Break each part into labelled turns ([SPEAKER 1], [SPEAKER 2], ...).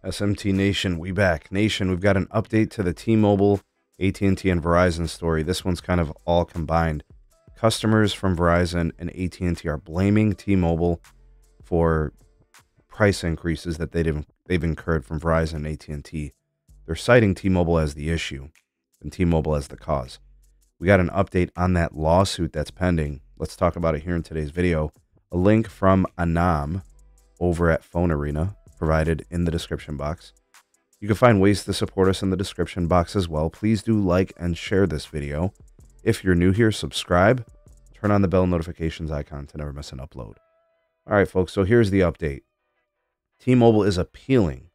[SPEAKER 1] SMT Nation, we back. Nation, we've got an update to the T-Mobile, AT&T, and Verizon story. This one's kind of all combined. Customers from Verizon and AT&T are blaming T-Mobile for price increases that they've incurred from Verizon and AT&T. They're citing T-Mobile as the issue and T-Mobile as the cause. We got an update on that lawsuit that's pending. Let's talk about it here in today's video. A link from Anam over at Phone Arena provided in the description box. You can find ways to support us in the description box as well. Please do like and share this video. If you're new here, subscribe. Turn on the bell notifications icon to never miss an upload. All right, folks, so here's the update. T-Mobile is appealing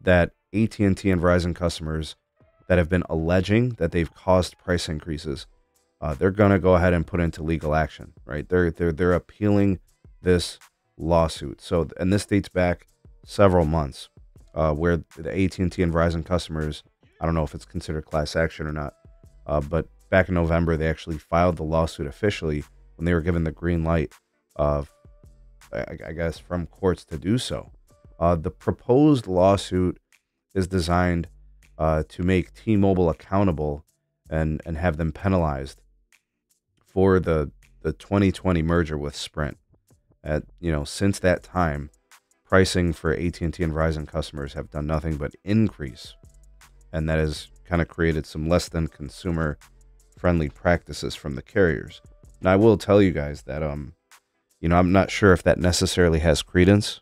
[SPEAKER 1] that AT&T and Verizon customers that have been alleging that they've caused price increases, they're going to go ahead and put into legal action, right? They're appealing this lawsuit. So, and this dates back several months, where the AT&T and Verizon customers, I don't know if it's considered class action or not, but back in November, they actually filed the lawsuit officially when they were given the green light of, I guess, from courts to do so. The proposed lawsuit is designed to make T-Mobile accountable and have them penalized for the 2020 merger with Sprint. Since that time, pricing for AT&T and Verizon customers have done nothing but increase, and that has kind of created some less than consumer friendly practices from the carriers. Now, I will tell you guys that I'm not sure if that necessarily has credence.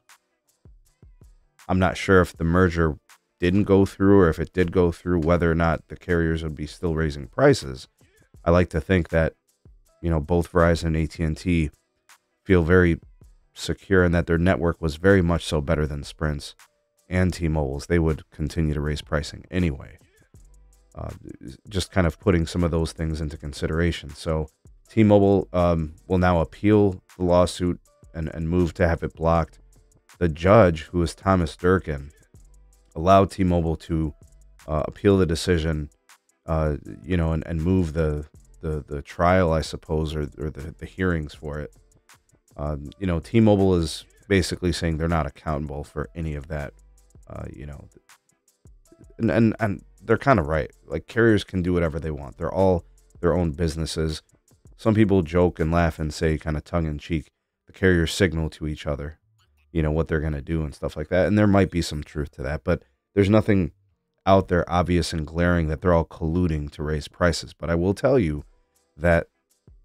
[SPEAKER 1] I'm not sure if the merger didn't go through, or if it did go through, whether or not the carriers would be still raising prices. I like to think that, both Verizon and AT&T feel very secure in that their network was very much so better than Sprint's and T-Mobile's. They would continue to raise pricing anyway. Just kind of putting some of those things into consideration. So T-Mobile will now appeal the lawsuit and move to have it blocked. The judge, who is Thomas Durkin, allowed T-Mobile to appeal the decision, and move the trial, I suppose, or the hearings for it. T-Mobile is basically saying they're not accountable for any of that, and they're kind of right. Like, carriers can do whatever they want. They're all their own businesses. Some people joke and laugh and say, kind of tongue in cheek, the carriers signal to each other, what they're going to do and stuff like that. And there might be some truth to that, but there's nothing out there obvious and glaring that they're all colluding to raise prices. But I will tell you that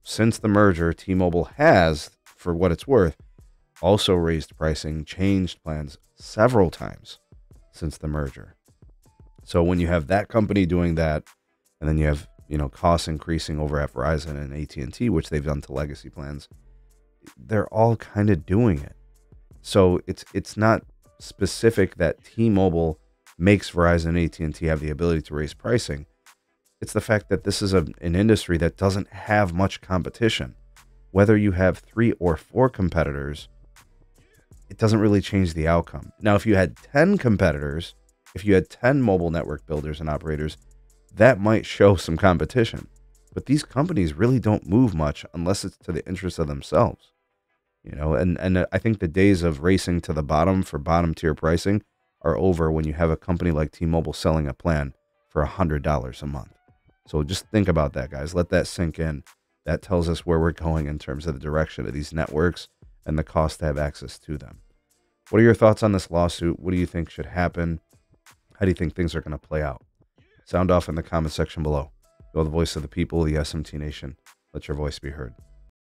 [SPEAKER 1] since the merger, T-Mobile has, for what it's worth, also raised pricing, changed plans several times since the merger. So when you have that company doing that, and then you have, costs increasing over at Verizon and AT&T, which they've done to legacy plans, they're all kind of doing it. So it's not specific that T-Mobile makes Verizon and AT&T have the ability to raise pricing. It's the fact that this is an industry that doesn't have much competition. Whether you have 3 or 4 competitors, it doesn't really change the outcome. Now, if you had 10 competitors, if you had 10 mobile network builders and operators, that might show some competition. But these companies really don't move much unless it's to the interest of themselves. And I think the days of racing to the bottom for bottom tier pricing are over when you have a company like T-Mobile selling a plan for $100 a month. So just think about that, guys. Let that sink in. That tells us where we're going in terms of the direction of these networks and the cost to have access to them. What are your thoughts on this lawsuit? What do you think should happen? How do you think things are going to play out? Sound off in the comment section below. You're the voice of the people, the SMT Nation. Let your voice be heard.